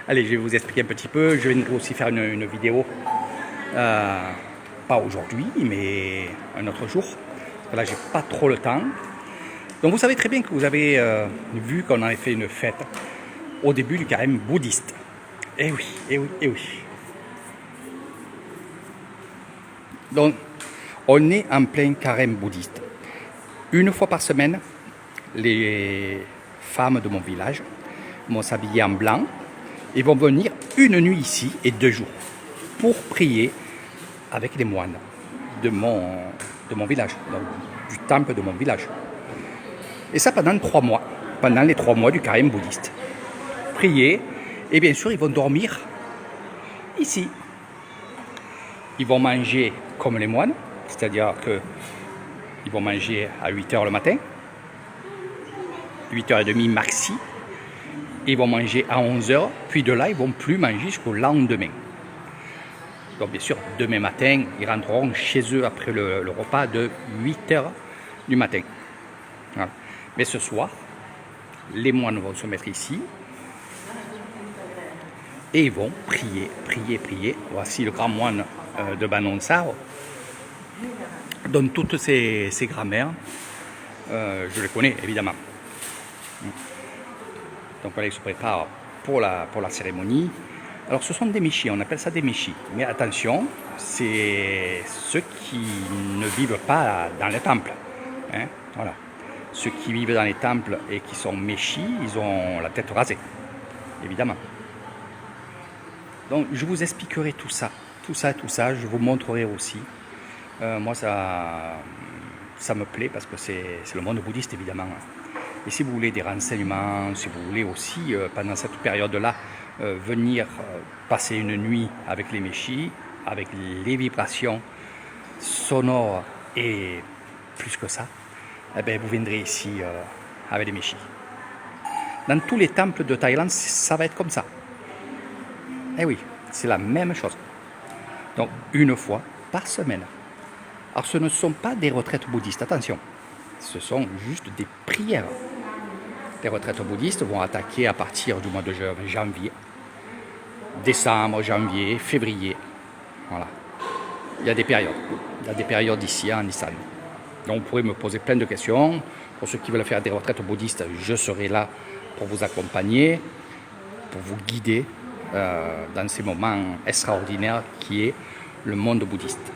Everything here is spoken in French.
Allez, je vais vous expliquer un petit peu. Je viendrai aussi faire une vidéo, pas aujourd'hui, mais un autre jour. Parce que là, j'ai pas trop le temps. Donc vous savez très bien que vous avez vu qu'on avait fait une fête au début du carême bouddhiste. Eh oui, eh oui, eh oui. Donc, on est en plein carême bouddhiste. Une fois par semaine, les femmes de mon village vont s'habiller en blanc et vont venir une nuit ici et 2 jours pour prier avec les moines de mon village, donc du temple de mon village. Et ça pendant 3 mois, pendant les 3 mois du carême bouddhiste. Prier, et bien sûr ils vont dormir ici. Ils vont manger comme les moines, c'est-à-dire qu'ils vont manger à 8h le matin, 8h30 maxi. Ils vont manger à 11h, puis de là, ils ne vont plus manger jusqu'au lendemain. Donc bien sûr, demain matin, ils rentreront chez eux après le repas de 8h du matin. Voilà. Mais ce soir, les moines vont se mettre ici et ils vont prier, prier, prier. Voici le grand moine de Banonsaro. Donc toutes ces grammaires, je les connais évidemment. Donc voilà, ils se préparent pour la cérémonie. Alors ce sont des méchis, on appelle ça des méchis. Mais attention, c'est ceux qui ne vivent pas dans les temples. Hein, voilà. Ceux qui vivent dans les temples et qui sont méchis, ils ont la tête rasée, évidemment. Donc je vous expliquerai tout ça. Je vous montrerai aussi. Moi ça me plaît parce que c'est le monde bouddhiste évidemment. Et si vous voulez des renseignements, si vous voulez aussi pendant cette période-là venir passer une nuit avec les méchis, avec les vibrations sonores et plus que ça, eh bien, vous viendrez ici avec les méchis. Dans tous les temples de Thaïlande, ça va être comme ça. Eh oui, c'est la même chose. Donc, une fois par semaine. Alors, ce ne sont pas des retraites bouddhistes, attention. Ce sont juste des prières. Les retraites bouddhistes vont attaquer à partir du mois de janvier, décembre, janvier, février. Voilà. Il y a des périodes ici en Islande. Donc, vous pourrez me poser plein de questions. Pour ceux qui veulent faire des retraites bouddhistes, je serai là pour vous accompagner, pour vous guider dans ces moments extraordinaires qui est le monde bouddhiste.